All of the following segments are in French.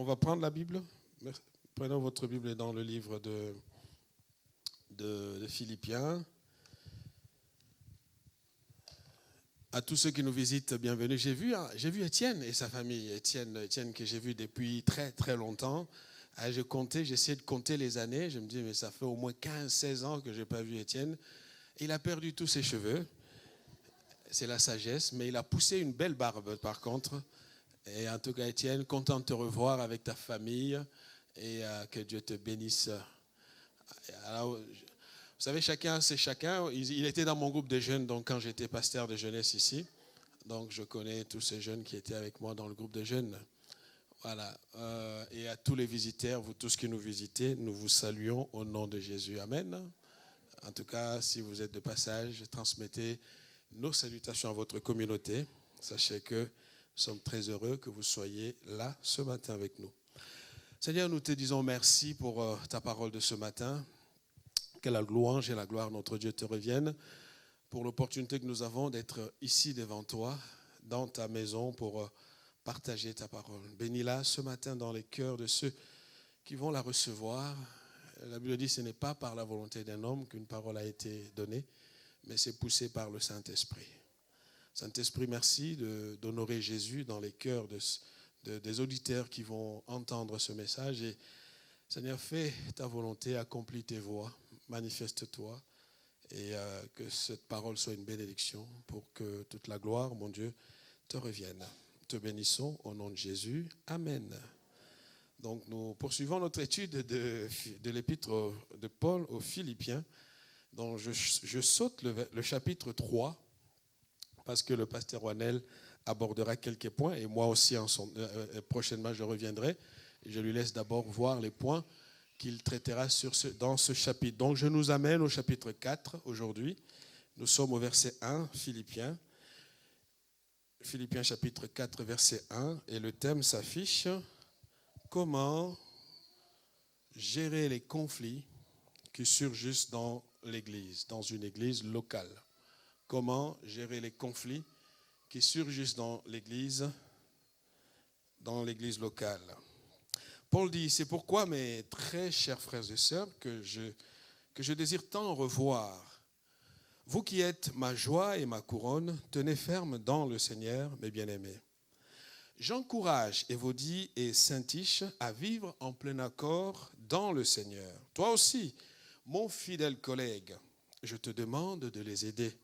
On va prendre la Bible. Prenons votre Bible dans le livre de Philippiens. À tous ceux qui nous visitent, bienvenue. J'ai vu Étienne et sa famille. Étienne que j'ai vu depuis très très longtemps. J'ai essayé de compter les années. Je me dis, mais ça fait au moins 15-16 ans que je n'ai pas vu Étienne. Il a perdu tous ses cheveux. C'est la sagesse. Mais il a poussé une belle barbe par contre. Et en tout cas, Étienne, content de te revoir avec ta famille et que Dieu te bénisse. Alors, vous savez, chacun, c'est chacun. Il était dans mon groupe de jeunes, donc quand j'étais pasteur de jeunesse ici. Donc, je connais tous ces jeunes qui étaient avec moi dans le groupe de jeunes. Voilà. Et à tous les visiteurs, vous tous qui nous visitez, nous vous saluons au nom de Jésus. Amen. En tout cas, si vous êtes de passage, transmettez nos salutations à votre communauté. Sachez que nous sommes très heureux que vous soyez là ce matin avec nous. Seigneur, nous te disons merci pour ta parole de ce matin. Que la louange et la gloire de notre Dieu te reviennent pour l'opportunité que nous avons d'être ici devant toi, dans ta maison, pour partager ta parole. Bénis-la ce matin dans les cœurs de ceux qui vont la recevoir. La Bible dit que ce n'est pas par la volonté d'un homme qu'une parole a été donnée, mais c'est poussé par le Saint-Esprit. Saint-Esprit, merci d'honorer Jésus dans les cœurs des auditeurs qui vont entendre ce message. Et Seigneur, fais ta volonté, accomplis tes voies, manifeste-toi et que cette parole soit une bénédiction pour que toute la gloire, mon Dieu, te revienne. Te bénissons au nom de Jésus. Amen. Donc nous poursuivons notre étude de l'épître de Paul aux Philippiens, dont je saute le chapitre 3, parce que le pasteur Wanel abordera quelques points, et moi aussi prochainement je reviendrai, et je lui laisse d'abord voir les points qu'il traitera dans ce chapitre. Donc je nous amène au chapitre 4 aujourd'hui. Nous sommes au verset 1, Philippiens chapitre 4, verset 1, et le thème s'affiche « Comment gérer les conflits qui surgissent dans l'Église, dans une Église locale ?» Comment gérer les conflits qui surgissent dans l'Église locale. Paul dit, c'est pourquoi, mes très chers frères et sœurs, que je désire tant revoir. Vous qui êtes ma joie et ma couronne, tenez ferme dans le Seigneur, mes bien-aimés. J'encourage Évodie et Syntyche à vivre en plein accord dans le Seigneur. Toi aussi, mon fidèle collègue, je te demande de les aider.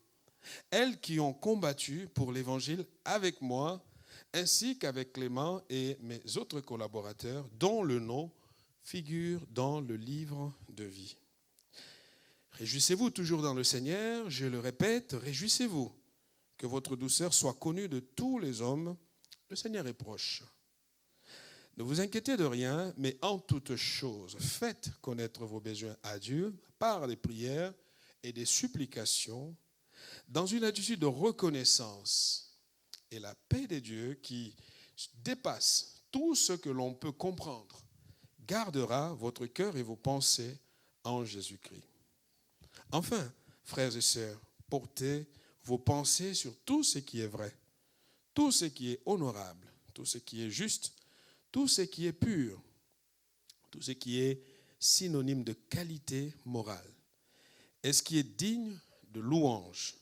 Elles qui ont combattu pour l'Évangile avec moi, ainsi qu'avec Clément et mes autres collaborateurs, dont le nom figure dans le livre de vie. Réjouissez-vous toujours dans le Seigneur, je le répète, réjouissez-vous, que votre douceur soit connue de tous les hommes, le Seigneur est proche. Ne vous inquiétez de rien, mais en toutes choses, faites connaître vos besoins à Dieu par des prières et des supplications, dans une attitude de reconnaissance, et la paix de Dieu qui dépasse tout ce que l'on peut comprendre, gardera votre cœur et vos pensées en Jésus-Christ. Enfin, frères et sœurs, portez vos pensées sur tout ce qui est vrai, tout ce qui est honorable, tout ce qui est juste, tout ce qui est pur, tout ce qui est synonyme de qualité morale, et ce qui est digne de louange.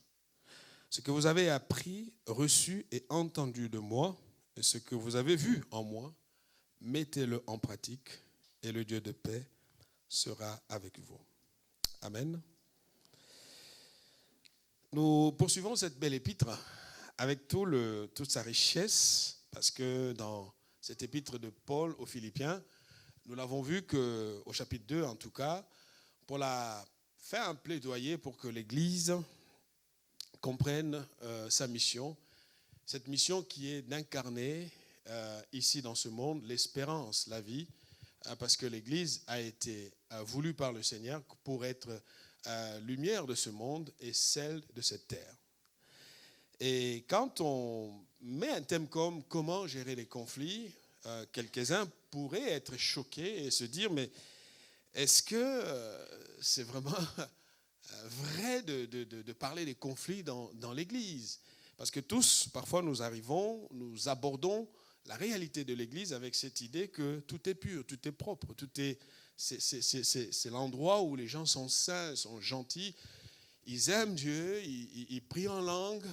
Ce que vous avez appris, reçu et entendu de moi, et ce que vous avez vu en moi, mettez-le en pratique, et le Dieu de paix sera avec vous. Amen. Nous poursuivons cette belle épître avec toute sa richesse, parce que dans cette épître de Paul aux Philippiens, nous l'avons vu qu'au chapitre 2, en tout cas, Paul a fait un plaidoyer pour que l'Église comprenne sa mission, cette mission qui est d'incarner ici dans ce monde l'espérance, la vie, parce que l'Église a été voulue par le Seigneur pour être lumière de ce monde et celle de cette terre. Et quand on met un thème comme « Comment gérer les conflits », quelques-uns pourraient être choqués et se dire « Mais est-ce que c'est vraiment vrai de parler des conflits dans l'Église ?» Parce que tous, parfois, nous abordons la réalité de l'Église avec cette idée que tout est pur, tout est propre, c'est l'endroit où les gens sont saints, sont gentils, ils aiment Dieu, ils prient en langue,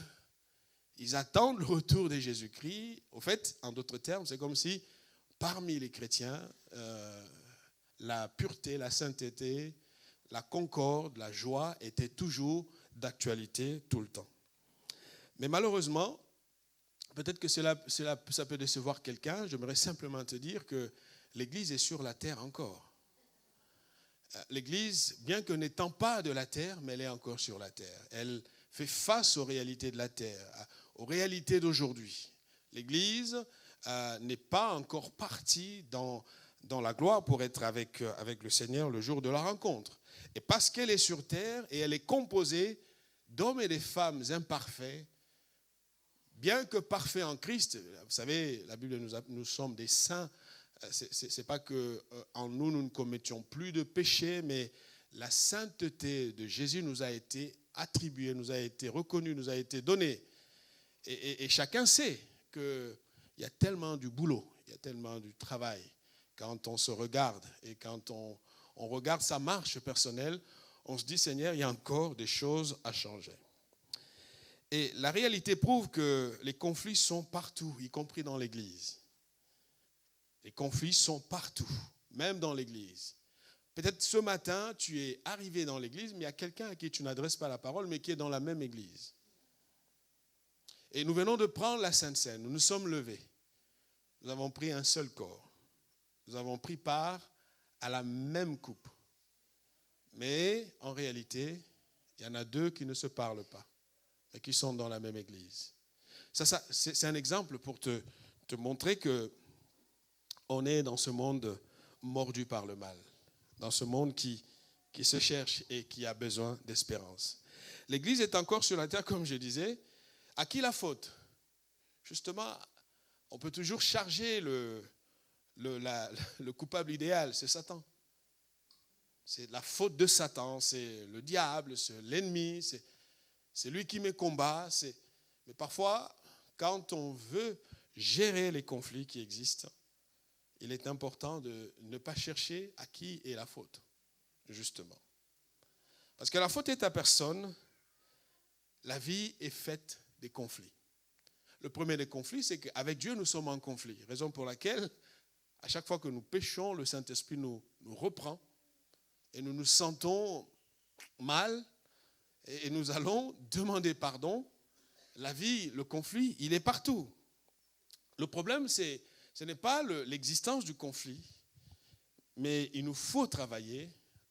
ils attendent le retour de Jésus-Christ. Au fait, en d'autres termes, c'est comme si parmi les chrétiens, la pureté, la sainteté, la concorde, la joie étaient toujours d'actualité tout le temps. Mais malheureusement, peut-être que ça peut décevoir quelqu'un, j'aimerais simplement te dire que l'Église est sur la terre encore. L'Église, bien que n'étant pas de la terre, mais elle est encore sur la terre. Elle fait face aux réalités de la terre, aux réalités d'aujourd'hui. L'Église n'est pas encore partie dans la gloire pour être avec le Seigneur le jour de la rencontre. Et parce qu'elle est sur terre et elle est composée d'hommes et de femmes imparfaits, bien que parfaits en Christ, vous savez, la Bible nous sommes des saints. C'est pas qu'en nous ne commettions plus de péché, mais la sainteté de Jésus nous a été attribuée, nous a été reconnue, nous a été donnée. Et chacun sait qu'il y a tellement du boulot, il y a tellement du travail. Quand on se regarde et quand on regarde sa marche personnelle, on se dit, Seigneur, il y a encore des choses à changer. Et la réalité prouve que les conflits sont partout, y compris dans l'Église. Les conflits sont partout, même dans l'Église. Peut-être ce matin, tu es arrivé dans l'Église, mais il y a quelqu'un à qui tu n'adresses pas la parole, mais qui est dans la même Église. Et nous venons de prendre la Sainte Seine, nous nous sommes levés. Nous avons pris un seul corps. Nous avons pris part à la même coupe. Mais en réalité, il y en a deux qui ne se parlent pas, mais qui sont dans la même Église. Ça c'est un exemple pour te montrer que on est dans ce monde mordu par le mal, dans ce monde qui se cherche et qui a besoin d'espérance. L'Église est encore sur la terre, comme je disais. À qui la faute? Justement, on peut toujours charger le coupable idéal, c'est Satan. C'est la faute de Satan, c'est le diable, c'est l'ennemi, c'est lui qui me combat. Mais parfois, quand on veut gérer les conflits qui existent, il est important de ne pas chercher à qui est la faute, justement. Parce que la faute est à personne, la vie est faite des conflits. Le premier des conflits, c'est qu'avec Dieu, nous sommes en conflit. Raison pour laquelle, à chaque fois que nous péchons, le Saint-Esprit nous reprend et nous nous sentons mal et nous allons demander pardon. La vie, le conflit, il est partout. Le problème, ce n'est pas l'existence du conflit, mais il nous faut travailler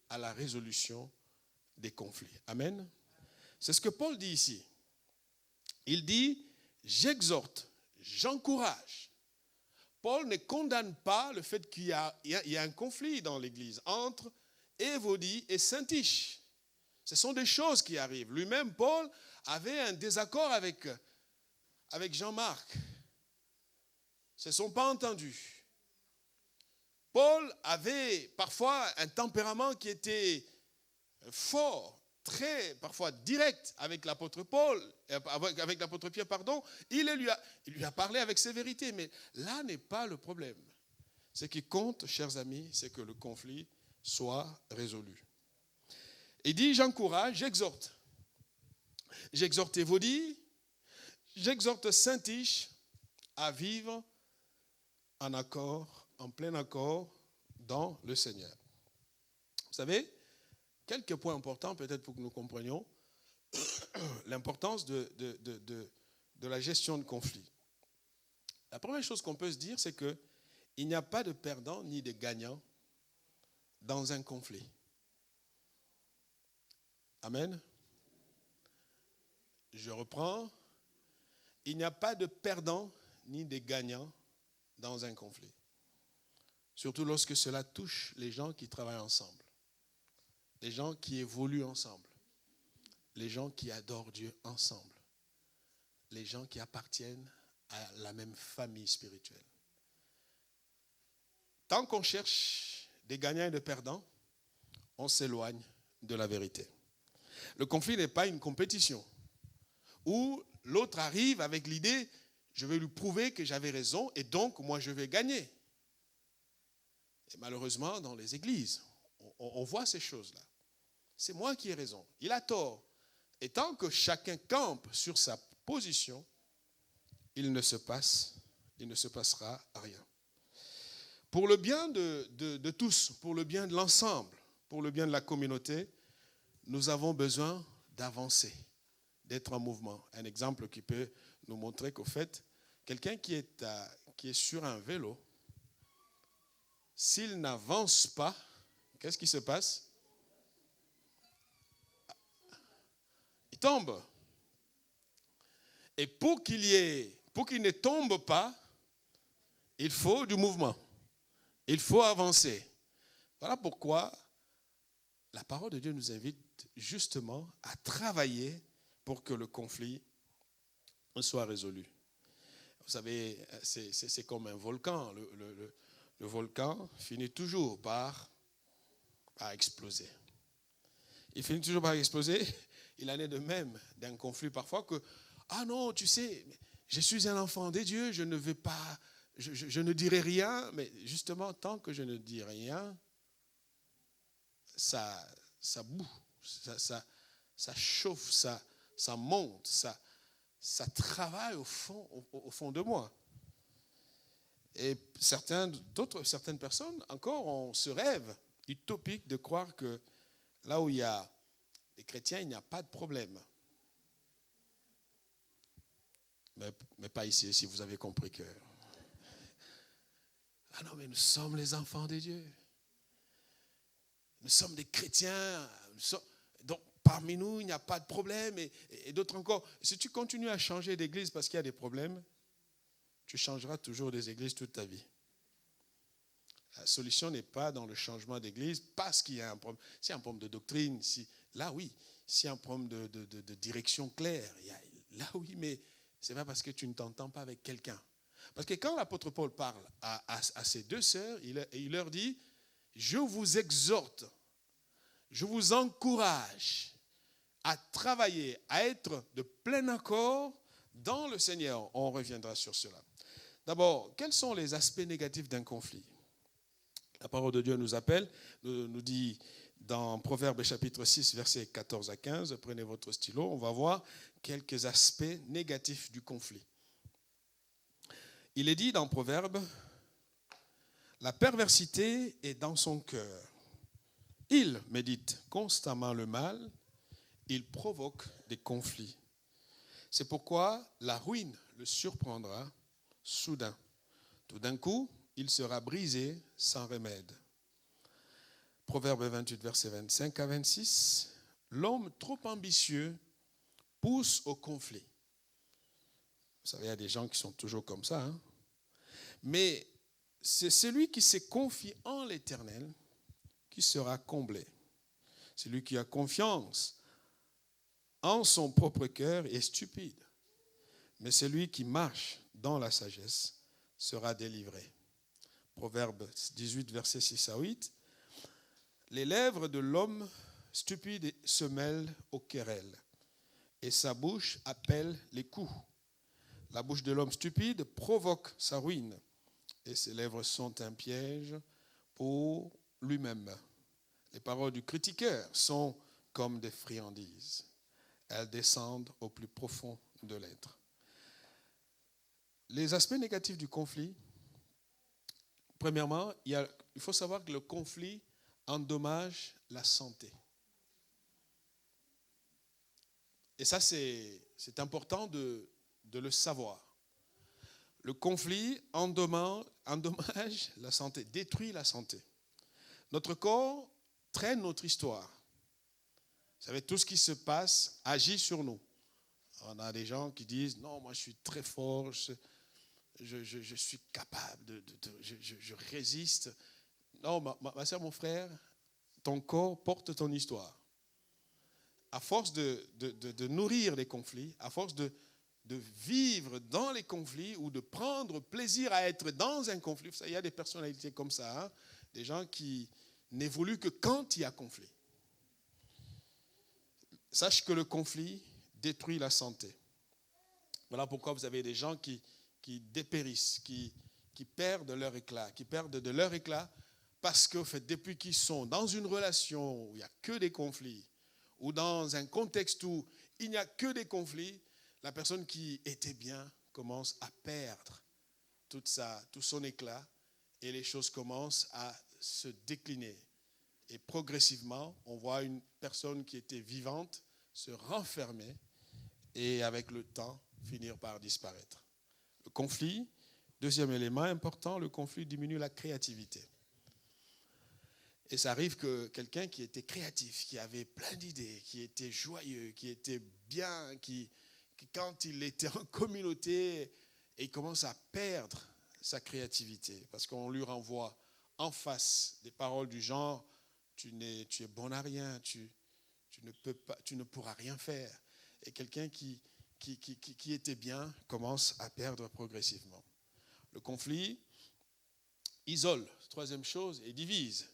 à la résolution des conflits. Amen. C'est ce que Paul dit ici. Il dit, j'exhorte, j'encourage. Paul ne condamne pas le fait qu'il y a un conflit dans l'Église entre Évodie et Syntyche. Ce sont des choses qui arrivent. Lui-même, Paul, avait un désaccord avec Jean-Marc. Ils ne se sont pas entendus. Paul avait parfois un tempérament qui était fort, très parfois direct avec l'apôtre Pierre, pardon. Il lui a parlé avec sévérité, mais là n'est pas le problème. Ce qui compte, chers amis, c'est que le conflit soit résolu. Il dit, j'encourage, j'exhorte. J'exhorte Évodie, j'exhorte Syntyche à vivre en accord, en plein accord dans le Seigneur. Vous savez, quelques points importants peut-être pour que nous comprenions l'importance de la gestion de conflits. La première chose qu'on peut se dire, c'est qu'il n'y a pas de perdant ni de gagnant dans un conflit. Amen. Je reprends. Il n'y a pas de perdant ni de gagnant dans un conflit. Surtout lorsque cela touche les gens qui travaillent ensemble, les gens qui évoluent ensemble, les gens qui adorent Dieu ensemble, les gens qui appartiennent à la même famille spirituelle. Tant qu'on cherche des gagnants et des perdants, on s'éloigne de la vérité. Le conflit n'est pas une compétition où l'autre arrive avec l'idée Je vais lui prouver que j'avais raison et donc moi je vais gagner. Et malheureusement, dans les églises, on voit ces choses-là. C'est moi qui ai raison, il a tort. Et tant que chacun campe sur sa position, il ne se passera rien. Pour le bien de tous, pour le bien de l'ensemble, pour le bien de la communauté, nous avons besoin d'avancer, d'être en mouvement. Un exemple qui peut nous montrer qu'au fait, quelqu'un qui est sur un vélo, s'il n'avance pas, qu'est-ce qui se passe? Il tombe. Et pour qu'il ne tombe pas, il faut du mouvement. Il faut avancer. Voilà pourquoi la parole de Dieu nous invite justement à travailler pour que le conflit soit résolu. Vous savez, c'est comme un volcan. Le volcan finit toujours par exploser. Il finit toujours par exploser. Il en est de même d'un conflit parfois que, ah non, tu sais, je suis un enfant des dieux, je ne vais pas, je ne dirai rien, mais justement, tant que je ne dis rien, ça boue, ça chauffe, ça monte, ça travaille au fond de moi. Et certaines personnes, encore, on se rêve utopique de croire que là où il y a les chrétiens, il n'y a pas de problème. Mais pas ici, si vous avez compris que... Ah non, mais nous sommes les enfants de Dieu. Nous sommes des chrétiens. Donc, parmi nous, il n'y a pas de problème. Et d'autres encore, si tu continues à changer d'église parce qu'il y a des problèmes, tu changeras toujours des églises toute ta vie. La solution n'est pas dans le changement d'église parce qu'il y a un problème. S'il y a un problème de doctrine, là oui. S'il y a un problème de direction claire, là oui, mais ce n'est pas parce que tu ne t'entends pas avec quelqu'un. Parce que quand l'apôtre Paul parle à ses deux sœurs, il leur dit, je vous exhorte, je vous encourage à travailler, à être de plein accord dans le Seigneur. On reviendra sur cela. D'abord, quels sont les aspects négatifs d'un conflit? La parole de Dieu nous dit dans Proverbes chapitre 6, versets 14 à 15, prenez votre stylo, on va voir quelques aspects négatifs du conflit. Il est dit dans Proverbes, la perversité est dans son cœur. Il médite constamment le mal, il provoque des conflits. C'est pourquoi la ruine le surprendra soudain. Tout d'un coup, il sera brisé sans remède. Proverbe 28, versets 25 à 26. L'homme trop ambitieux pousse au conflit. Vous savez, il y a des gens qui sont toujours comme ça. Hein? Mais c'est celui qui se confie en l'Éternel qui sera comblé. Celui qui a confiance en son propre cœur est stupide. Mais celui qui marche dans la sagesse sera délivré. Proverbe 18, versets 6 à 8. Les lèvres de l'homme stupide se mêlent aux querelles, et sa bouche appelle les coups. La bouche de l'homme stupide provoque sa ruine, et ses lèvres sont un piège pour lui-même. Les paroles du critiqueur sont comme des friandises. Elles descendent au plus profond de l'être. Les aspects négatifs du conflit, premièrement, il faut savoir que le conflit endommage la santé. Et ça, c'est important de le savoir. Le conflit endommage la santé, détruit la santé. Notre corps traîne notre histoire. Vous savez, tout ce qui se passe agit sur nous. On a des gens qui disent, non, moi je suis très fort, je suis capable, je résiste. Non, ma soeur, mon frère, ton corps porte ton histoire. À force de nourrir les conflits, à force de vivre dans les conflits ou de prendre plaisir à être dans un conflit, il y a des personnalités comme ça, hein, des gens qui n'évoluent que quand il y a conflit. Sache que le conflit détruit la santé. Voilà pourquoi vous avez des gens qui qui dépérissent, qui perdent leur éclat, qui perdent de leur éclat parce que, en fait, depuis qu'ils sont dans une relation où il n'y a que des conflits, ou dans un contexte où il n'y a que des conflits, la personne qui était bien commence à perdre tout son éclat et les choses commencent à se décliner. Et progressivement, on voit une personne qui était vivante se renfermer et avec le temps finir par disparaître. Le conflit, deuxième élément important, le conflit diminue la créativité. Et ça arrive que quelqu'un qui était créatif, qui avait plein d'idées, qui était joyeux, qui était bien, qui quand il était en communauté, et il commence à perdre sa créativité parce qu'on lui renvoie en face des paroles du genre « tu es bon à rien, tu ne pourras rien faire ». Et quelqu'un qui était bien commence à perdre progressivement. Le conflit isole, troisième chose, et divise.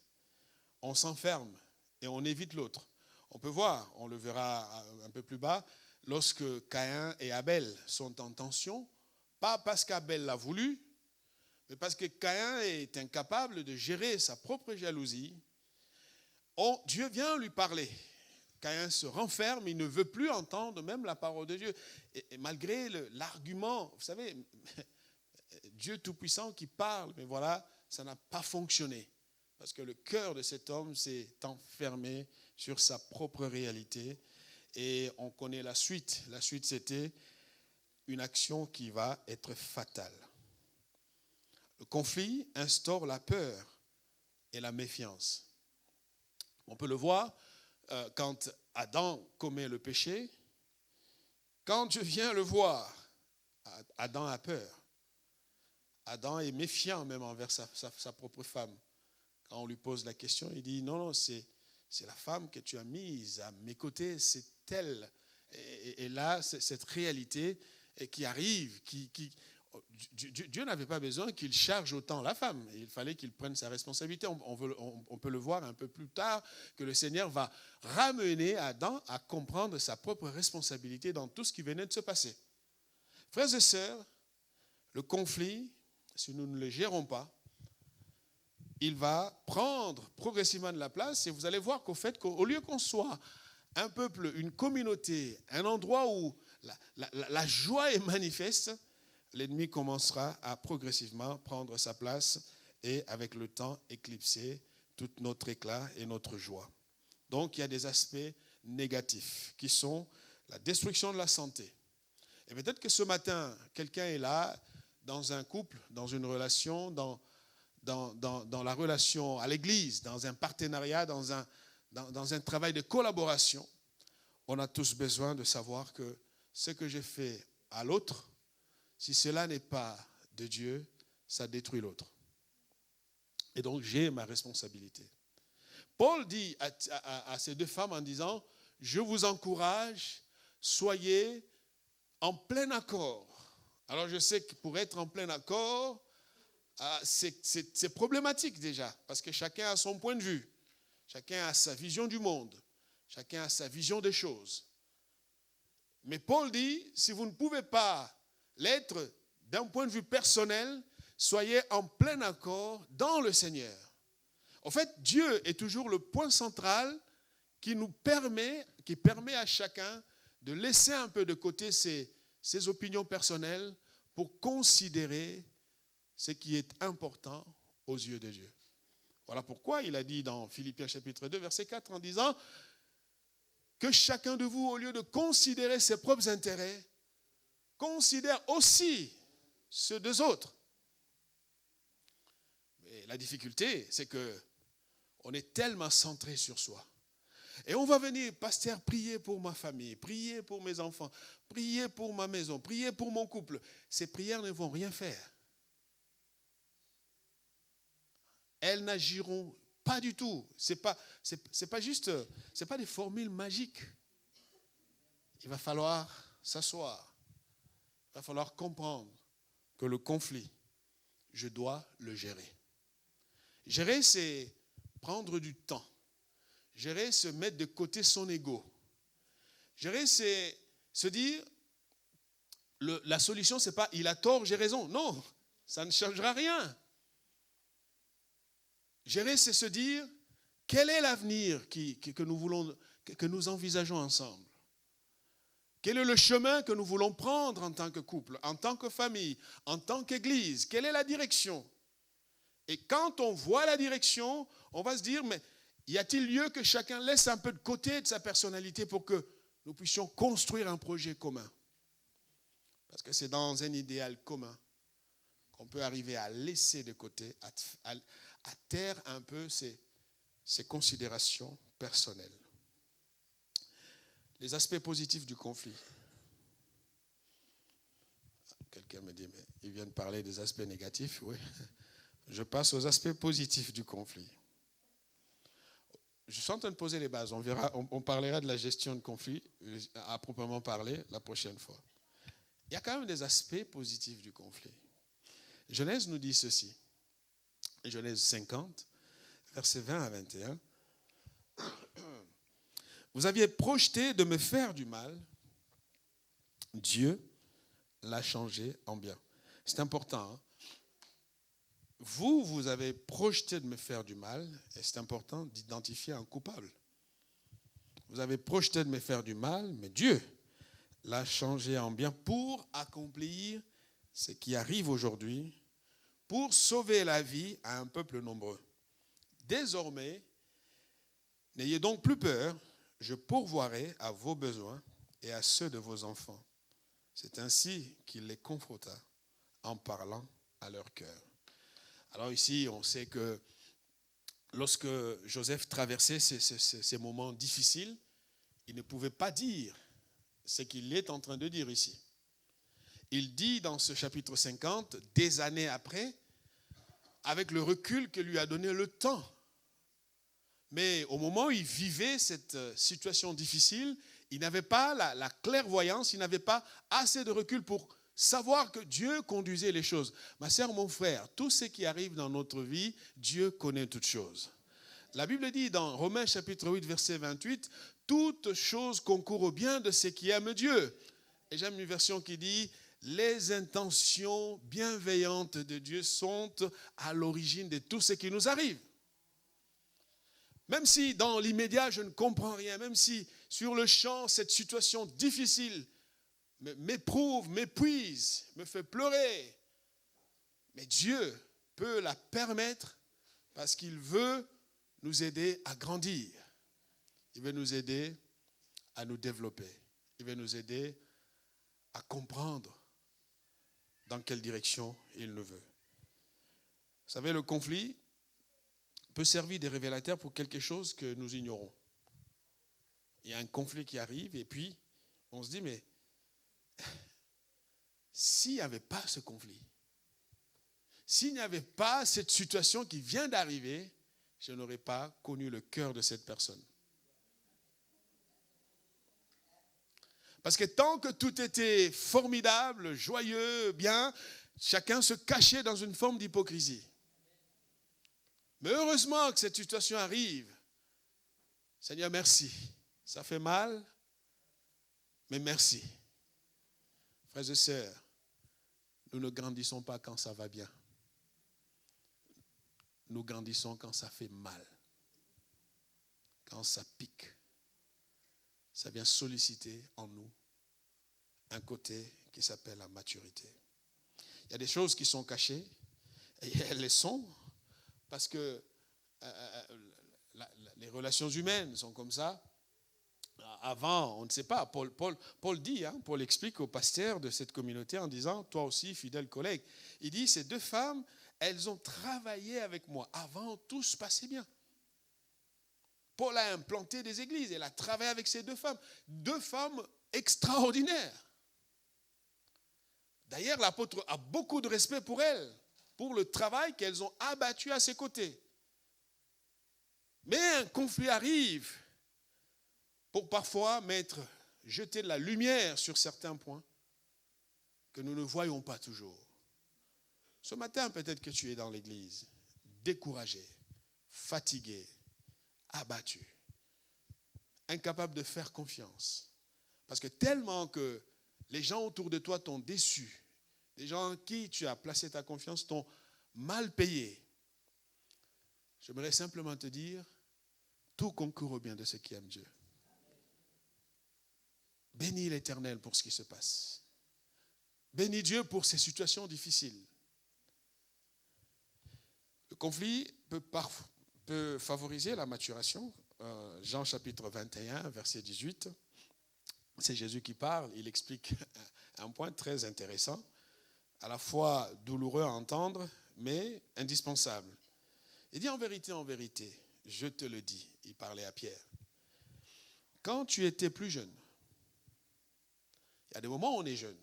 On s'enferme et on évite l'autre. On peut voir, on le verra un peu plus bas, lorsque Caïn et Abel sont en tension, pas parce qu'Abel l'a voulu, mais parce que Caïn est incapable de gérer sa propre jalousie. Dieu vient lui parler. Caïn se renferme, il ne veut plus entendre même la parole de Dieu. Et malgré l'argument, vous savez, Dieu Tout-Puissant qui parle, mais voilà, ça n'a pas fonctionné. Parce que le cœur de cet homme s'est enfermé sur sa propre réalité. Et on connaît la suite. La suite, c'était une action qui va être fatale. Le conflit instaure la peur et la méfiance. On peut le voir quand Adam commet le péché. Quand Dieu vient le voir, Adam a peur. Adam est méfiant même envers sa propre femme. Quand on lui pose la question, il dit non, c'est la femme que tu as mise à mes côtés, c'est elle. Et là, c'est cette réalité qui arrive. Dieu n'avait pas besoin qu'il charge autant la femme. Il fallait qu'il prenne sa responsabilité. On peut le voir un peu plus tard, que le Seigneur va ramener Adam à comprendre sa propre responsabilité dans tout ce qui venait de se passer. Frères et sœurs, le conflit, si nous ne le gérons pas, il va prendre progressivement de la place et vous allez voir qu'au lieu qu'on soit un peuple, une communauté, un endroit où la joie est manifeste, l'ennemi commencera à progressivement prendre sa place et avec le temps éclipser tout notre éclat et notre joie. Donc il y a des aspects négatifs qui sont la destruction de la santé. Et peut-être que ce matin, quelqu'un est là, dans un couple, dans une relation, dans la relation à l'église, dans un partenariat, dans un travail de collaboration, on a tous besoin de savoir que ce que je fais à l'autre, si cela n'est pas de Dieu, ça détruit l'autre. Et donc j'ai ma responsabilité. Paul dit à ces deux femmes en disant, je vous encourage, soyez en plein accord. Alors je sais que pour être en plein accord, c'est problématique déjà, parce que chacun a son point de vue, chacun a sa vision du monde, chacun a sa vision des choses. Mais Paul dit, si vous ne pouvez pas l'être d'un point de vue personnel, soyez en plein accord dans le Seigneur. En fait, Dieu est toujours le point central qui permet à chacun de laisser un peu de côté ses opinions personnelles pour considérer ce qui est important aux yeux de Dieu. Voilà pourquoi il a dit dans Philippiens chapitre 2, verset 4, en disant que chacun de vous, au lieu de considérer ses propres intérêts, considère aussi ceux des autres. Mais la difficulté, c'est qu'on est tellement centré sur soi. Et on va venir, pasteur, prier pour ma famille, prier pour mes enfants, prier pour ma maison, prier pour mon couple. Ces prières ne vont rien faire. Elles n'agiront pas du tout. C'est pas des formules magiques. Il va falloir s'asseoir. Il va falloir comprendre que le conflit, je dois le gérer. Gérer, c'est prendre du temps. Gérer, c'est mettre de côté son ego. Gérer, c'est se dire, la solution, ce n'est pas il a tort, j'ai raison. Non, ça ne changera rien. Gérer, c'est se dire, quel est l'avenir que nous envisageons ensemble? Quel est le chemin que nous voulons prendre en tant que couple, en tant que famille, en tant qu'église? Quelle est la direction? Et quand on voit la direction, on va se dire, mais y a-t-il lieu que chacun laisse un peu de côté de sa personnalité pour que nous puissions construire un projet commun? Parce que c'est dans un idéal commun qu'on peut arriver à laisser de côté, à taire un peu ces considérations personnelles. Les aspects positifs du conflit. Quelqu'un me dit, mais il vient de parler des aspects négatifs. Oui, je passe aux aspects positifs du conflit. Je suis en train de poser les bases. On parlera de la gestion de conflit à proprement parler la prochaine fois. Il y a quand même des aspects positifs du conflit. Genèse nous dit ceci. Genèse 50, versets 20 à 21. Vous aviez projeté de me faire du mal. Dieu l'a changé en bien. C'est important. Hein? Vous avez projeté de me faire du mal, et c'est important d'identifier un coupable. Vous avez projeté de me faire du mal, mais Dieu l'a changé en bien pour accomplir ce qui arrive aujourd'hui, pour sauver la vie à un peuple nombreux. Désormais, n'ayez donc plus peur, je pourvoirai à vos besoins et à ceux de vos enfants. C'est ainsi qu'il les confronta en parlant à leur cœur. Alors ici, on sait que lorsque Joseph traversait ces moments difficiles, il ne pouvait pas dire ce qu'il est en train de dire ici. Il dit dans ce chapitre 50, des années après, avec le recul que lui a donné le temps. Mais au moment où il vivait cette situation difficile, il n'avait pas la clairvoyance, il n'avait pas assez de recul pour savoir que Dieu conduisait les choses. Ma sœur, mon frère, tout ce qui arrive dans notre vie, Dieu connaît toutes choses. La Bible dit dans Romains chapitre 8, verset 28, « Toutes choses concourent au bien de ceux qui aiment Dieu. » Et j'aime une version qui dit, « Les intentions bienveillantes de Dieu sont à l'origine de tout ce qui nous arrive. » Même si dans l'immédiat, je ne comprends rien, même si sur le champ, cette situation difficile m'éprouve, m'épuise, me fait pleurer, mais Dieu peut la permettre parce qu'il veut nous aider à grandir. Il veut nous aider à nous développer. Il veut nous aider à comprendre dans quelle direction il nous veut. Vous savez, le conflit peut servir de révélateur pour quelque chose que nous ignorons. Il y a un conflit qui arrive et puis on se dit, mais s'il n'y avait pas ce conflit, s'il n'y avait pas cette situation qui vient d'arriver, je n'aurais pas connu le cœur de cette personne. Parce que tant que tout était formidable, joyeux, bien, chacun se cachait dans une forme d'hypocrisie. Mais heureusement que cette situation arrive. Seigneur, merci. Ça fait mal, mais merci. Frères et sœurs, nous ne grandissons pas quand ça va bien. Nous grandissons quand ça fait mal. Quand ça pique. Ça vient solliciter en nous un côté qui s'appelle la maturité. Il y a des choses qui sont cachées, et elles le sont, parce que les relations humaines sont comme ça. Avant, on ne sait pas. Paul dit, Paul explique au pasteur de cette communauté en disant, toi aussi, fidèle collègue, il dit, ces deux femmes, elles ont travaillé avec moi. Avant, tout se passait bien. Paul a implanté des églises. Elle a travaillé avec ces deux femmes extraordinaires. D'ailleurs, l'apôtre a beaucoup de respect pour elles, pour le travail qu'elles ont abattu à ses côtés. Mais un conflit arrive pour parfois jeter de la lumière sur certains points que nous ne voyons pas toujours. Ce matin, peut-être que tu es dans l'église, découragé, fatigué, abattu, incapable de faire confiance. Parce que tellement que Les gens autour de toi t'ont déçu. Les gens en qui tu as placé ta confiance t'ont mal payé. J'aimerais simplement te dire, tout concourt au bien de ceux qui aiment Dieu. Bénis l'Éternel pour ce qui se passe. Bénis Dieu pour ces situations difficiles. Le conflit peut favoriser la maturation. Jean chapitre 21, verset 18. C'est Jésus qui parle. Il explique un point très intéressant, à la fois douloureux à entendre, mais indispensable. Il dit en vérité, je te le dis, il parlait à Pierre, quand tu étais plus jeune, il y a des moments où on est jeune,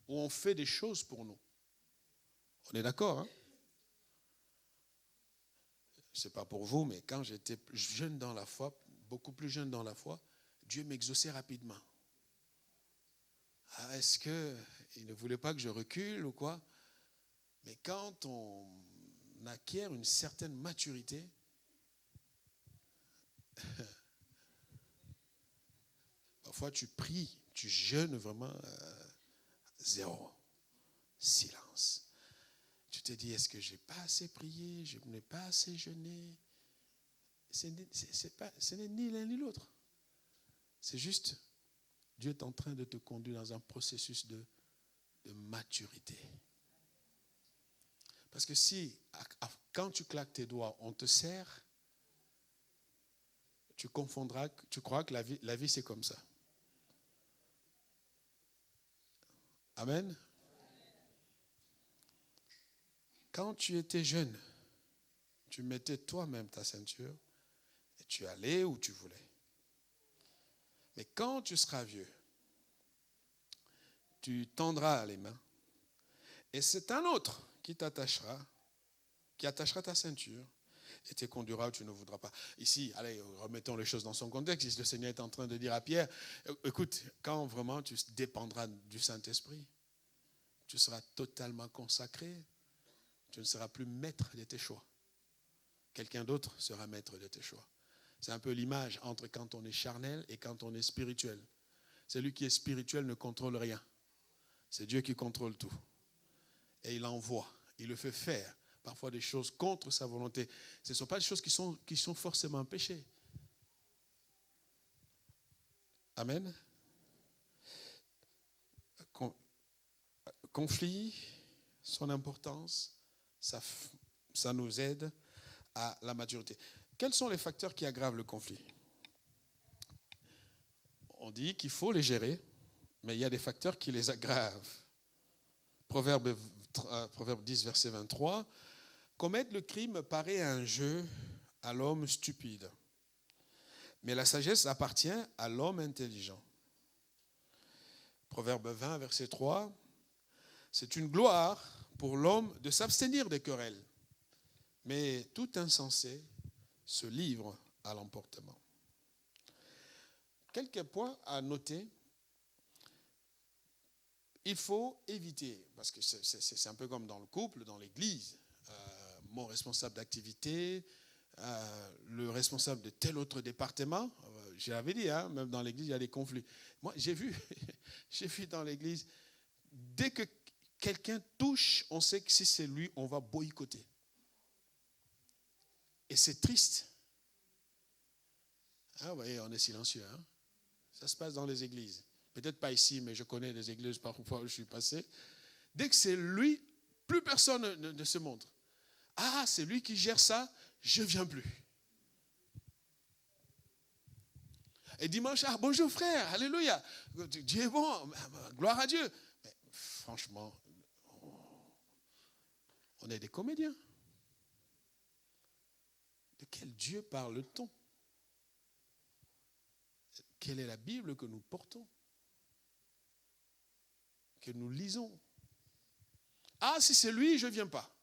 où on fait des choses pour nous. On est d'accord, hein? Je ne sais pas pour vous, mais quand j'étais jeune dans la foi, beaucoup plus jeune dans la foi, Dieu m'exauçait rapidement. Ah, est-ce qu'il ne voulait pas que je recule ou quoi? Mais quand on acquiert une certaine maturité, parfois tu pries, tu jeûnes vraiment zéro, silence. Tu te dis, est-ce que je n'ai pas assez prié, je n'ai pas assez jeûné? Ce n'est ni l'un ni l'autre. C'est juste, Dieu est en train de te conduire dans un processus de maturité. Parce que si, quand tu claques tes doigts, on te serre, tu confondras, tu crois que la vie c'est comme ça. Amen. Quand tu étais jeune, tu mettais toi-même ta ceinture et tu allais où tu voulais. Mais quand tu seras vieux, tu tendras les mains et c'est un autre qui t'attachera, qui attachera ta ceinture et te conduira où tu ne voudras pas. Ici, allez, remettons les choses dans son contexte. Le Seigneur est en train de dire à Pierre, écoute, quand vraiment tu dépendras du Saint-Esprit, tu seras totalement consacré, tu ne seras plus maître de tes choix. Quelqu'un d'autre sera maître de tes choix. C'est un peu l'image entre quand on est charnel et quand on est spirituel. Celui qui est spirituel ne contrôle rien. C'est Dieu qui contrôle tout. Et il envoie, il le fait faire parfois des choses contre sa volonté. Ce ne sont pas des choses qui sont forcément péchées. Amen. Conflit, son importance, ça nous aide à la maturité. Quels sont les facteurs qui aggravent le conflit? On dit qu'il faut les gérer, mais il y a des facteurs qui les aggravent. Proverbe 10, verset 23. Commettre le crime paraît un jeu à l'homme stupide, mais la sagesse appartient à l'homme intelligent. Proverbe 20, verset 3. C'est une gloire pour l'homme de s'abstenir des querelles, mais tout insensé se livre à l'emportement. Quelques points à noter. Il faut éviter, parce que c'est un peu comme dans le couple, dans l'église, mon responsable d'activité, le responsable de tel autre département, je l'avais dit, hein, même dans l'église, il y a des conflits. Moi, j'ai vu dans l'église, dès que quelqu'un touche, on sait que si c'est lui, on va boycotter. Et c'est triste. Ah, vous voyez, on est silencieux. Hein? Ça se passe dans les églises. Peut-être pas ici, mais je connais des églises parfois où je suis passé. Dès que c'est lui, plus personne ne se montre. Ah, c'est lui qui gère ça, je ne viens plus. Et dimanche, ah, bonjour frère, alléluia. Dieu est bon, gloire à Dieu. Mais franchement, on est des comédiens. De quel Dieu parle-t-on? Quelle est la Bible que nous portons? Que nous lisons? Ah, si c'est lui, je ne viens pas.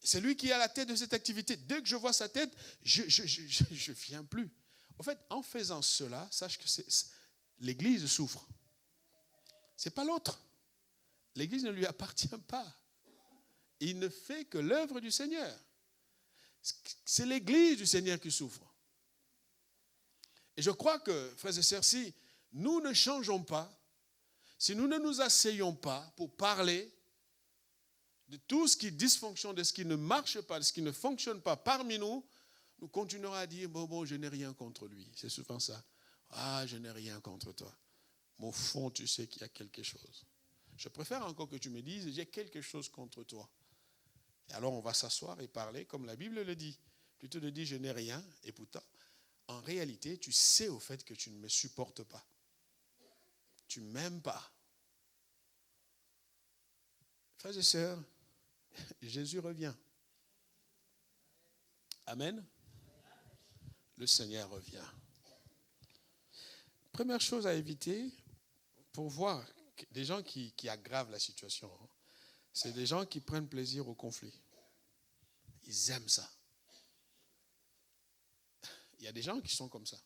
C'est lui qui est à la tête de cette activité. Dès que je vois sa tête, je ne viens plus. En fait, en faisant cela, sache que l'Église souffre. Ce n'est pas l'autre. L'Église ne lui appartient pas. Il ne fait que l'œuvre du Seigneur. C'est l'Église du Seigneur qui souffre. Et je crois que, frères et sœurs, si nous ne changeons pas, si nous ne nous asseyons pas pour parler de tout ce qui dysfonctionne, de ce qui ne marche pas, de ce qui ne fonctionne pas parmi nous, nous continuerons à dire, bon, je n'ai rien contre lui. C'est souvent ça. Ah, je n'ai rien contre toi. Mais au fond, tu sais qu'il y a quelque chose. Je préfère encore que tu me dises, j'ai quelque chose contre toi. Et alors on va s'asseoir et parler comme la Bible le dit. Plutôt de dire, je n'ai rien, et pourtant, en réalité, tu sais au fait que tu ne me supportes pas. Tu ne m'aimes pas. Frères et sœurs, Jésus revient. Amen. Le Seigneur revient. Première chose à éviter pour voir des gens qui aggravent la situation, c'est des gens qui prennent plaisir au conflit. Ils aiment ça. Il y a des gens qui sont comme ça.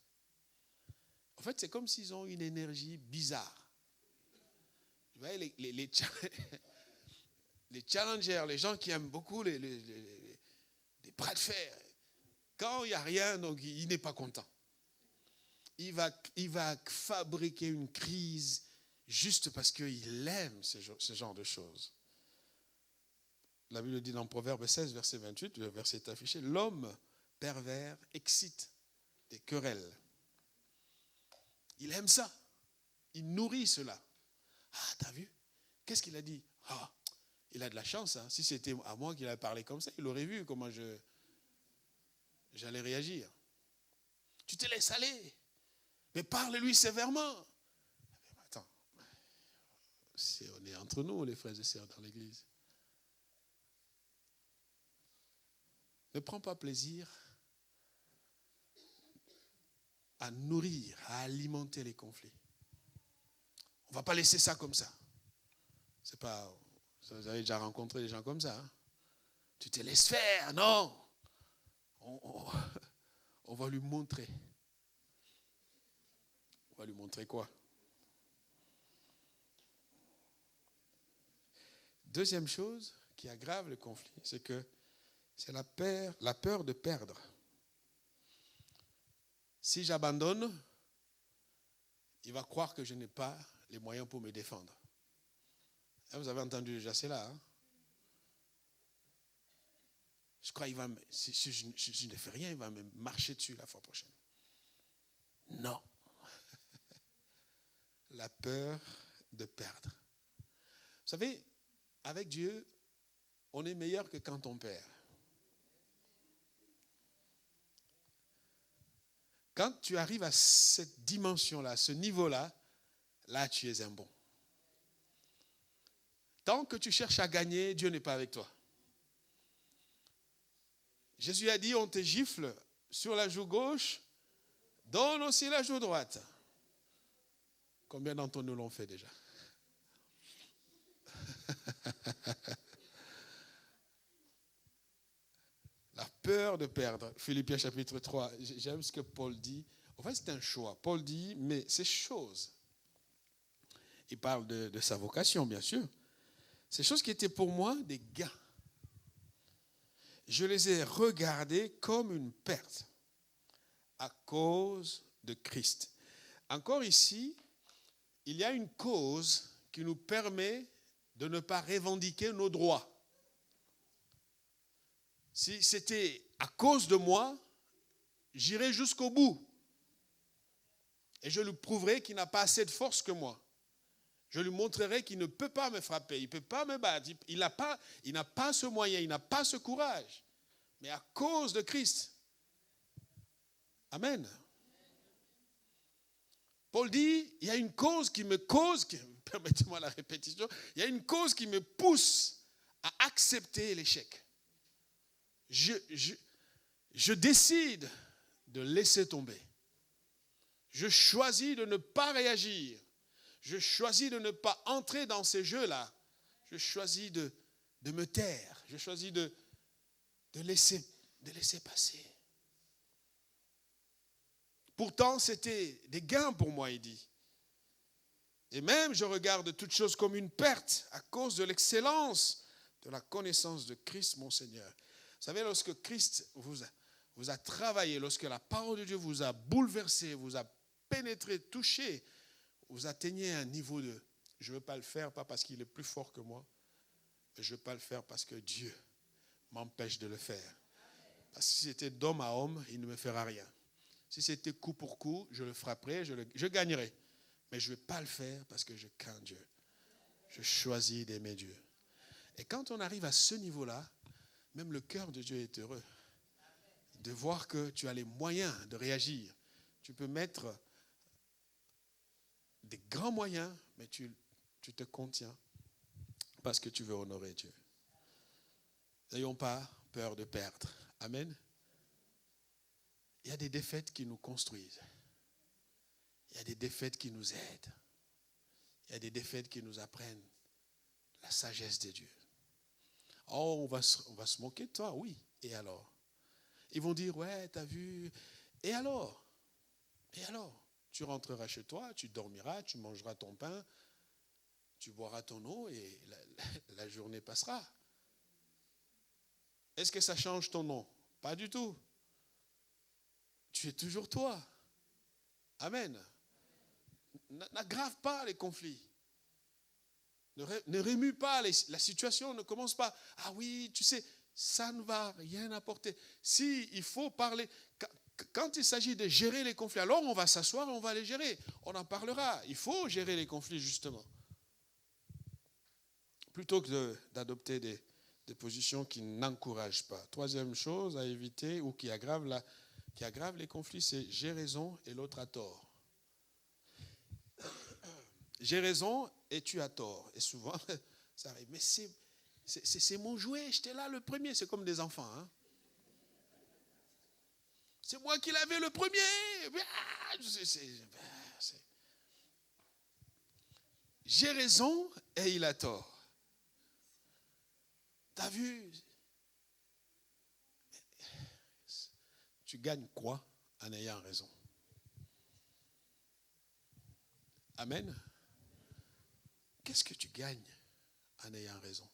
En fait, c'est comme s'ils ont une énergie bizarre. Vous voyez, les challengers, les gens qui aiment beaucoup les bras de fer, quand il n'y a rien, donc il n'est pas content. Il va fabriquer une crise juste parce qu'il aime ce genre de choses. La Bible dit dans Proverbe 16, verset 28, le verset est affiché, l'homme pervers excite des querelles. Il aime ça. Il nourrit cela. Ah, t'as vu? Qu'est-ce qu'il a dit? Ah, il a de la chance. Hein. Si c'était à moi qu'il avait parlé comme ça, il aurait vu comment j'allais réagir. Tu te laisses aller. Mais parle-lui sévèrement. Mais attends, on est entre nous, les frères et sœurs, dans l'église. Ne prends pas plaisir à nourrir, à alimenter les conflits. On ne va pas laisser ça comme ça. C'est pas, vous avez déjà rencontré des gens comme ça. Hein? Tu te laisses faire, non. On va lui montrer. On va lui montrer quoi? Deuxième chose qui aggrave le conflit, c'est que c'est la peur de perdre. Si j'abandonne, il va croire que je n'ai pas les moyens pour me défendre. Vous avez entendu déjà cela. Hein? Je crois qu'il va, si je ne fais rien, il va me marcher dessus la fois prochaine. Non. La peur de perdre. Vous savez, avec Dieu, on est meilleur que quand on perd. Quand tu arrives à cette dimension-là, à ce niveau-là, là tu es un bon. Tant que tu cherches à gagner, Dieu n'est pas avec toi. Jésus a dit, on te gifle sur la joue gauche, donne aussi la joue droite. Combien d'entre nous l'ont fait déjà? La peur de perdre. Philippiens chapitre 3. J'aime ce que Paul dit. En fait, c'est un choix. Paul dit, mais ces choses, il parle de sa vocation, bien sûr. Ces choses qui étaient pour moi des gains. Je les ai regardées comme une perte à cause de Christ. Encore ici, il y a une cause qui nous permet de ne pas revendiquer nos droits. Si c'était à cause de moi, j'irai jusqu'au bout. Et je lui prouverai qu'il n'a pas assez de force que moi. Je lui montrerai qu'il ne peut pas me frapper, il ne peut pas me battre. Il n'a pas ce moyen, il n'a pas ce courage. Mais à cause de Christ. Amen. Paul dit, il y a une cause qui me cause, permettez-moi la répétition, il y a une cause qui me pousse à accepter l'échec. Je décide de laisser tomber. Je choisis de ne pas réagir. Je choisis de ne pas entrer dans ces jeux-là. Je choisis de me taire. Je choisis de laisser passer. Pourtant, c'était des gains pour moi, il dit. Et même, je regarde toutes choses comme une perte à cause de l'excellence de la connaissance de Christ, mon Seigneur. Vous savez, lorsque Christ vous a travaillé, lorsque la parole de Dieu vous a bouleversé, vous a pénétré, touché, vous atteignez un niveau de « je ne veux pas le faire, pas parce qu'il est plus fort que moi, mais je ne veux pas le faire parce que Dieu m'empêche de le faire. » Parce que si c'était d'homme à homme, il ne me fera rien. Si c'était coup pour coup, je le frapperai, je gagnerai. Mais je ne vais pas le faire parce que je crains Dieu. Je choisis d'aimer Dieu. Et quand on arrive à ce niveau-là, même le cœur de Dieu est heureux. De voir que tu as les moyens de réagir. Tu peux mettre des grands moyens, mais tu te contiens parce que tu veux honorer Dieu. N'ayons pas peur de perdre. Amen. Il y a des défaites qui nous construisent. Il y a des défaites qui nous aident. Il y a des défaites qui nous apprennent la sagesse de Dieu. Oh, on va se moquer de toi, oui. Et alors? Ils vont dire, ouais, t'as vu. Et alors? Et alors? Tu rentreras chez toi, tu dormiras, tu mangeras ton pain, tu boiras ton eau et la journée passera. Est-ce que ça change ton nom? Pas du tout. Tu es toujours toi. Amen. N'aggrave pas les conflits. Ne remue pas la situation, ne commence pas. Ah oui, tu sais, ça ne va rien apporter. Si il faut parler, quand il s'agit de gérer les conflits, alors on va s'asseoir et on va les gérer. On en parlera. Il faut gérer les conflits justement. Plutôt que d'adopter des positions qui n'encouragent pas. Troisième chose à éviter ou qui aggrave les conflits, c'est j'ai raison et l'autre a tort. J'ai raison et tu as tort. Et souvent, ça arrive. Mais c'est mon jouet, j'étais là le premier. C'est comme des enfants. Hein? C'est moi qui l'avais le premier. J'ai raison et il a tort. T'as vu? Tu gagnes quoi en ayant raison? Amen. Qu'est-ce que tu gagnes en ayant raison?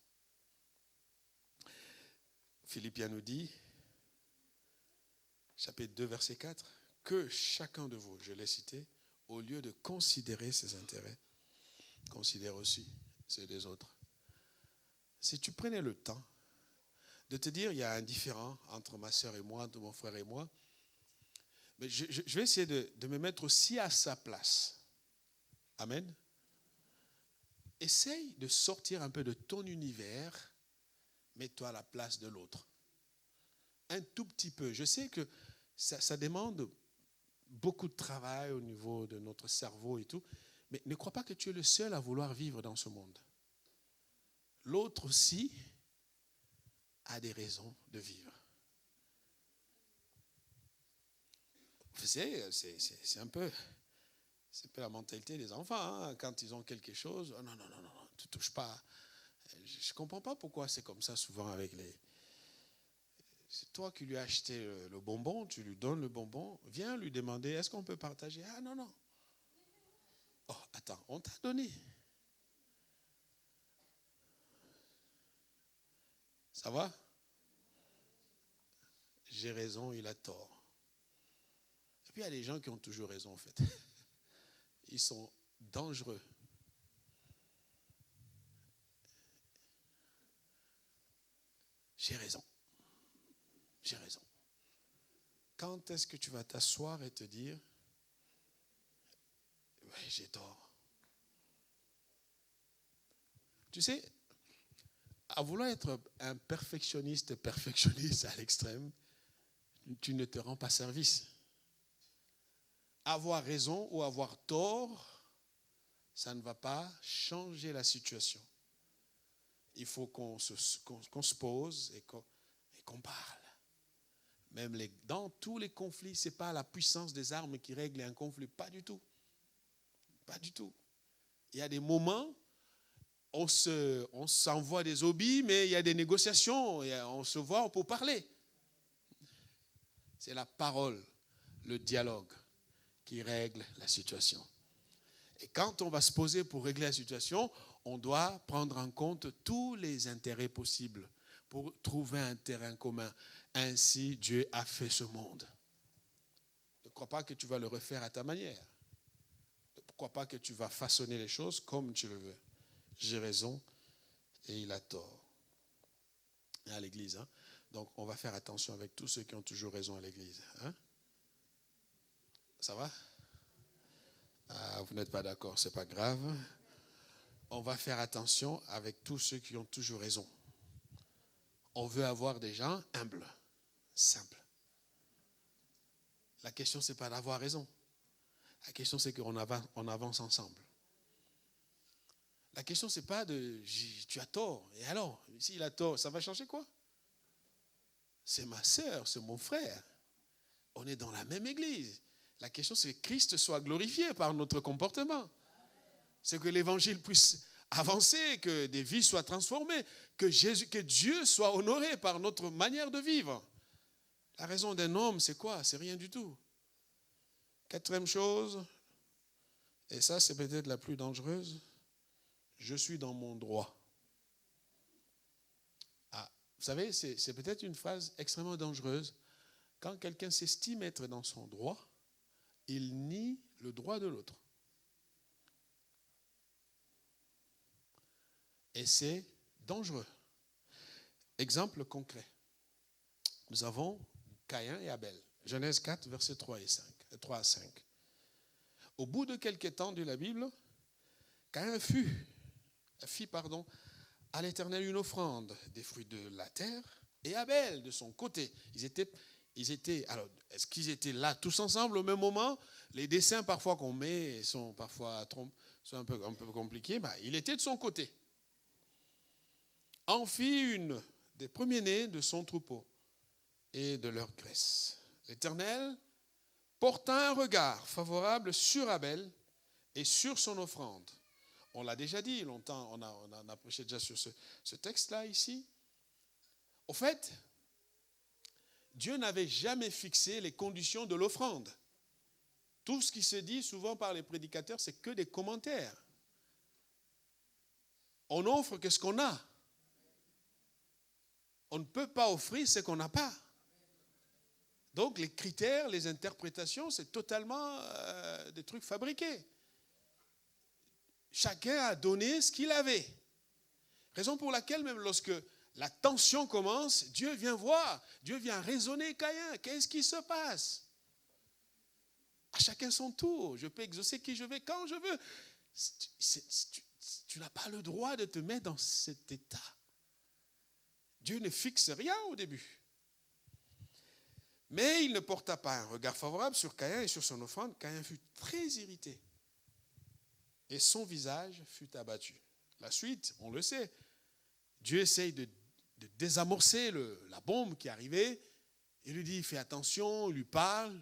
Philippiens nous dit, chapitre 2, verset 4, que chacun de vous, je l'ai cité, au lieu de considérer ses intérêts, considère aussi ceux des autres. Si tu prenais le temps de te dire, il y a un différend entre ma soeur et moi, entre mon frère et moi, mais je vais essayer de me mettre aussi à sa place. Amen. Essaye de sortir un peu de ton univers, mets-toi à la place de l'autre. Un tout petit peu. Je sais que ça demande beaucoup de travail au niveau de notre cerveau et tout, mais ne crois pas que tu es le seul à vouloir vivre dans ce monde. L'autre aussi a des raisons de vivre. Vous savez, c'est un peu la mentalité des enfants. Hein. Quand ils ont quelque chose, oh non, tu ne touches pas. Je ne comprends pas pourquoi c'est comme ça souvent avec les... C'est toi qui lui as acheté le bonbon, tu lui donnes le bonbon, viens lui demander, est-ce qu'on peut partager? Ah non. Oh, attends, on t'a donné. Ça va? J'ai raison, il a tort. Et puis il y a des gens qui ont toujours raison en fait. Ils sont dangereux. J'ai raison. Quand est-ce que tu vas t'asseoir et te dire, oui, j'ai tort. Tu sais, à vouloir être un perfectionniste à l'extrême, tu ne te rends pas service. Avoir raison ou avoir tort, ça ne va pas changer la situation. Il faut qu'on se pose et qu'on parle. Même dans tous les conflits, ce n'est pas la puissance des armes qui règle un conflit. Pas du tout. Pas du tout. Il y a des moments, on s'envoie des hobbies, mais il y a des négociations, et on se voit pour parler. C'est la parole, le dialogue qui règle la situation. Et quand on va se poser pour régler la situation, on doit prendre en compte tous les intérêts possibles pour trouver un terrain commun. Ainsi, Dieu a fait ce monde. Ne crois pas que tu vas le refaire à ta manière. crois pas que tu vas façonner les choses comme tu le veux. J'ai raison et il a tort. À l'église, hein? Donc on va faire attention avec tous ceux qui ont toujours raison à l'église. Hein? Ça va? Ah, vous n'êtes pas d'accord, c'est pas grave. On va faire attention avec tous ceux qui ont toujours raison. On veut avoir des gens humbles, simples. La question, ce n'est pas d'avoir raison. La question, c'est qu'on avance ensemble. La question, ce n'est pas de tu as tort. Et alors, s'il a tort, ça va changer quoi? C'est ma sœur, c'est mon frère. On est dans la même église. La question, c'est que Christ soit glorifié par notre comportement. C'est que l'évangile puisse avancer, que des vies soient transformées, que Dieu soit honoré par notre manière de vivre. La raison d'un homme, c'est quoi? C'est rien du tout. Quatrième chose, et ça c'est peut-être la plus dangereuse, je suis dans mon droit. Ah, vous savez, c'est peut-être une phrase extrêmement dangereuse. Quand quelqu'un s'estime être dans son droit, il nie le droit de l'autre. Et c'est dangereux. Exemple concret. Nous avons Caïn et Abel. Genèse 4, versets 3 à 5. Au bout de quelques temps de la Bible, Caïn fit à l'Éternel une offrande des fruits de la terre, et Abel de son côté. Alors, est-ce qu'ils étaient là tous ensemble au même moment? Les dessins parfois qu'on met sont parfois un peu compliqués. Il était de son côté. En fit une des premiers-nés de son troupeau et de leur graisse. L'Éternel porta un regard favorable sur Abel et sur son offrande. On l'a déjà dit longtemps, on a prêché déjà sur ce texte-là ici. Au fait, Dieu n'avait jamais fixé les conditions de l'offrande. Tout ce qui se dit souvent par les prédicateurs, c'est que des commentaires. On n'offre que ce qu'on a. On ne peut pas offrir ce qu'on n'a pas. Donc les critères, les interprétations, c'est totalement des trucs fabriqués. Chacun a donné ce qu'il avait. Raison pour laquelle même lorsque la tension commence, Dieu vient voir, Dieu vient raisonner Caïn. Qu'est-ce qui se passe? À chacun son tour. Je peux exaucer qui je veux quand je veux. Tu n'as pas le droit de te mettre dans cet état. Dieu ne fixe rien au début. Mais il ne porta pas un regard favorable sur Caïn et sur son offrande. Caïn fut très irrité. Et son visage fut abattu. La suite, on le sait. Dieu essaye de désamorcer la bombe qui arrivait. Il lui dit, fais attention, il lui parle.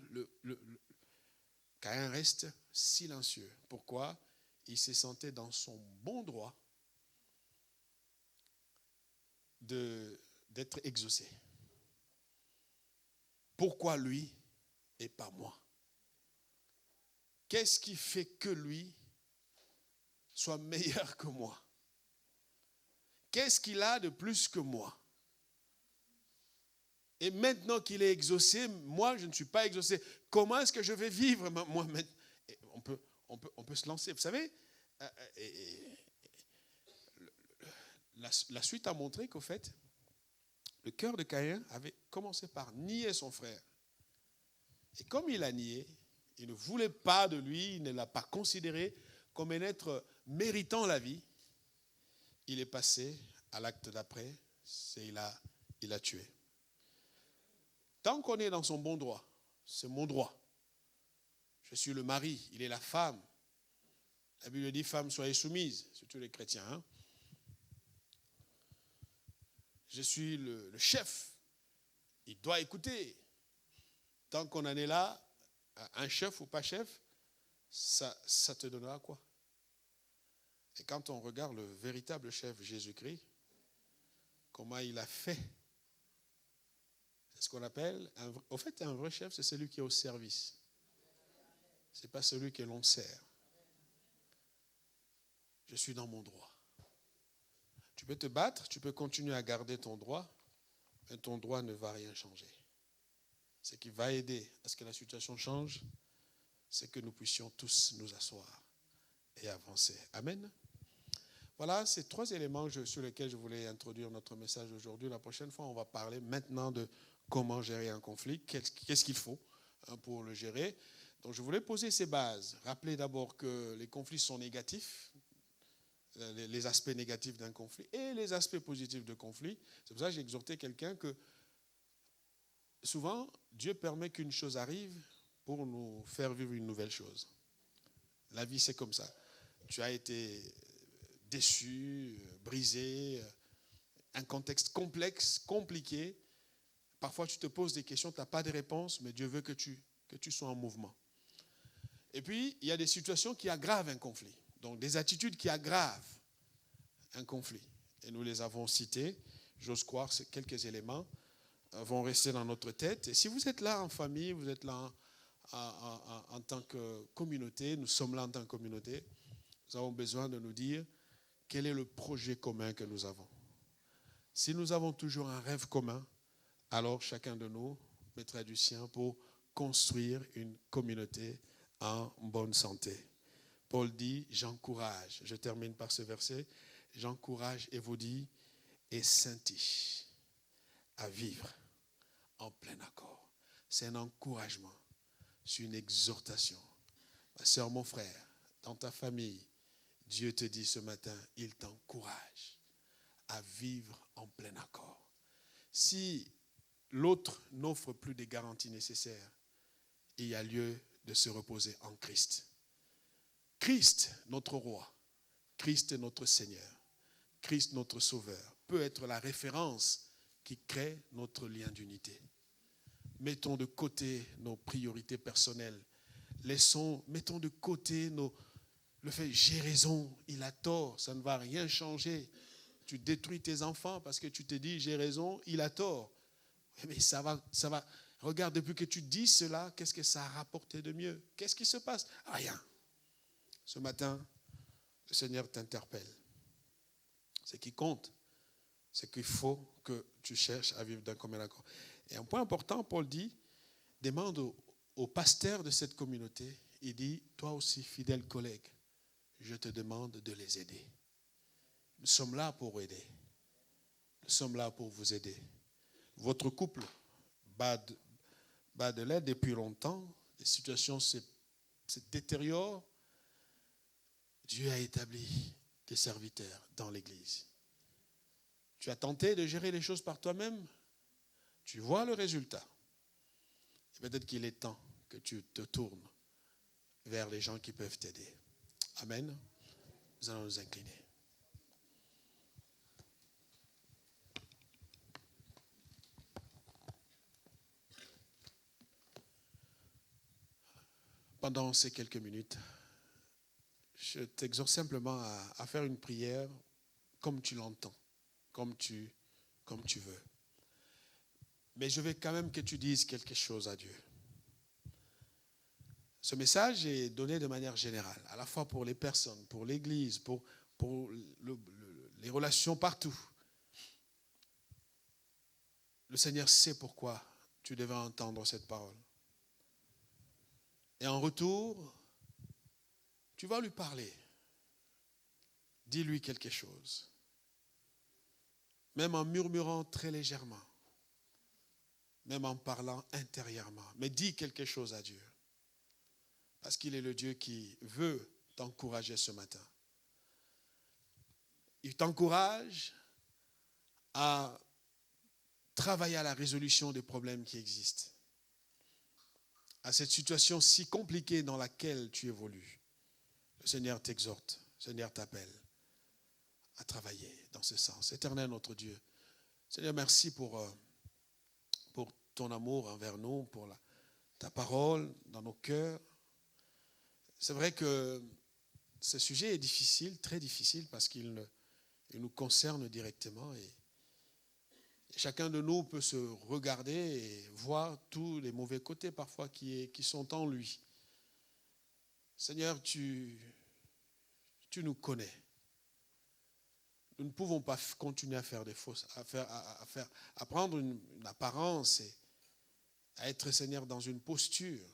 Caïn reste silencieux. Pourquoi? Il se sentait dans son bon droit d'être exaucé. Pourquoi lui et pas moi? Qu'est-ce qui fait que lui soit meilleur que moi? Qu'est-ce qu'il a de plus que moi? Et maintenant qu'il est exaucé, moi je ne suis pas exaucé. Comment est-ce que je vais vivre moi maintenant? On peut se lancer. Vous savez, la suite a montré qu'au fait, le cœur de Caïn avait commencé par nier son frère. Et comme il a nié, il ne voulait pas de lui, il ne l'a pas considéré comme un être méritant la vie. Il est passé à l'acte d'après, il a tué. Tant qu'on est dans son bon droit, c'est mon droit. Je suis le mari, il est la femme. La Bible dit, femmes, soyez soumises, surtout les chrétiens. Hein? Je suis le chef. Il doit écouter. Tant qu'on en est là, un chef ou pas chef, ça te donnera quoi? Et quand on regarde le véritable chef Jésus-Christ, comment il a fait, c'est ce qu'on appelle, au fait, un vrai chef, c'est celui qui est au service. Ce n'est pas celui que l'on sert. Je suis dans mon droit. Tu peux te battre, tu peux continuer à garder ton droit, mais ton droit ne va rien changer. Ce qui va aider à ce que la situation change, c'est que nous puissions tous nous asseoir et avancer. Amen. Voilà, ces 3 éléments sur lesquels je voulais introduire notre message aujourd'hui. La prochaine fois, on va parler maintenant de comment gérer un conflit, qu'est-ce qu'il faut pour le gérer. Donc, je voulais poser ces bases. Rappelez d'abord que les conflits sont négatifs, les aspects négatifs d'un conflit et les aspects positifs de conflit. C'est pour ça que j'ai exhorté quelqu'un que souvent, Dieu permet qu'une chose arrive pour nous faire vivre une nouvelle chose. La vie, c'est comme ça. Tu as été déçu, brisé, un contexte complexe, compliqué. Parfois, tu te poses des questions, tu n'as pas de réponse, mais Dieu veut que tu sois en mouvement. Et puis, il y a des situations qui aggravent un conflit. Donc, des attitudes qui aggravent un conflit. Et nous les avons citées. J'ose croire que quelques éléments vont rester dans notre tête. Et si vous êtes là en famille, vous êtes là en tant que communauté, nous sommes là en tant que communauté, nous avons besoin de nous dire quel est le projet commun que nous avons. Si nous avons toujours un rêve commun, alors chacun de nous mettra du sien pour construire une communauté en bonne santé. Paul dit, j'encourage, je termine par ce verset, j'encourage Évodie et Syntyche à vivre en plein accord. C'est un encouragement, c'est une exhortation. Ma sœur, mon frère, dans ta famille, Dieu te dit ce matin, il t'encourage à vivre en plein accord. Si l'autre n'offre plus des garanties nécessaires, il y a lieu de se reposer en Christ. Christ, notre roi, Christ notre Seigneur, Christ notre Sauveur, peut être la référence qui crée notre lien d'unité. Mettons de côté nos priorités personnelles. Mettons de côté le fait j'ai raison, il a tort, ça ne va rien changer. Tu détruis tes enfants parce que tu te dis j'ai raison, il a tort. Mais ça va. Regarde, depuis que tu dis cela, qu'est-ce que ça a rapporté de mieux? Qu'est-ce qui se passe? Rien. Ce matin, le Seigneur t'interpelle. Ce qui compte, c'est qu'il faut que tu cherches à vivre d'un commun accord. Et un point important, Paul dit, demande au pasteur de cette communauté, il dit, toi aussi, fidèle collègue, je te demande de les aider. Nous sommes là pour aider. Nous sommes là pour vous aider. Votre couple bat de l'aide depuis longtemps. Les situations se détériorent. Dieu a établi des serviteurs dans l'Église. Tu as tenté de gérer les choses par toi-même. Tu vois le résultat. Et peut-être qu'il est temps que tu te tournes vers les gens qui peuvent t'aider. Amen. Nous allons nous incliner. Pendant ces quelques minutes, je t'exhorte simplement à faire une prière comme tu l'entends, comme tu veux. Mais je veux quand même que tu dises quelque chose à Dieu. Ce message est donné de manière générale, à la fois pour les personnes, pour l'Église, pour les relations partout. Le Seigneur sait pourquoi tu devais entendre cette parole. Et en retour, tu vas lui parler. Dis-lui quelque chose. Même en murmurant très légèrement. Même en parlant intérieurement. Mais dis quelque chose à Dieu. Parce qu'il est le Dieu qui veut t'encourager ce matin. Il t'encourage à travailler à la résolution des problèmes qui existent. À cette situation si compliquée dans laquelle tu évolues. Le Seigneur t'exhorte, le Seigneur t'appelle à travailler dans ce sens. Éternel notre Dieu, Seigneur, merci pour ton amour envers nous, pour ta parole dans nos cœurs. C'est vrai que ce sujet est difficile, très difficile, parce qu'il nous concerne directement. Et chacun de nous peut se regarder et voir tous les mauvais côtés parfois qui sont en lui. Seigneur, tu nous connais. Nous ne pouvons pas continuer à faire des fausses, à prendre une apparence et à être, Seigneur, dans une posture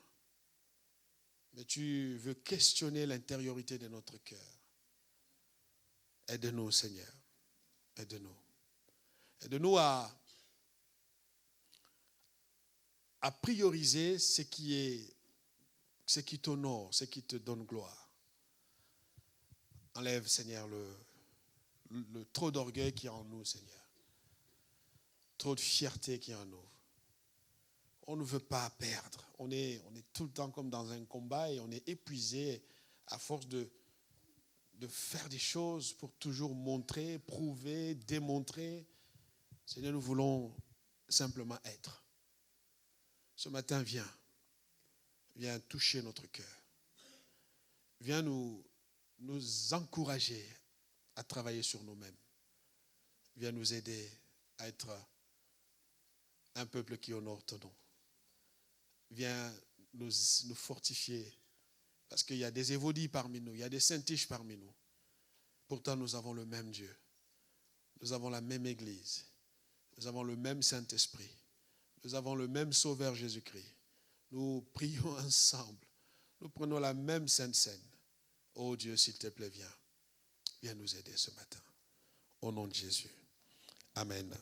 mais tu veux questionner l'intériorité de notre cœur. Aide-nous, Seigneur. Aide-nous. Aide-nous à prioriser ce qui t'honore, ce qui te donne gloire. Enlève, Seigneur, le trop d'orgueil qui est en nous, Seigneur. Trop de fierté qui est en nous. On ne veut pas perdre. On est tout le temps comme dans un combat et on est épuisé à force de faire des choses pour toujours montrer, prouver, démontrer. Seigneur, nous voulons simplement être. Ce matin, viens toucher notre cœur. Viens nous encourager à travailler sur nous-mêmes. Viens nous aider à être un peuple qui honore ton nom. Viens nous fortifier. Parce qu'il y a des évodis parmi nous, il y a des saintiches parmi nous. Pourtant, nous avons le même Dieu. Nous avons la même Église. Nous avons le même Saint-Esprit. Nous avons le même Sauveur Jésus-Christ. Nous prions ensemble. Nous prenons la même Sainte Seine. Oh Dieu, s'il te plaît, viens. Viens nous aider ce matin. Au nom de Jésus. Amen.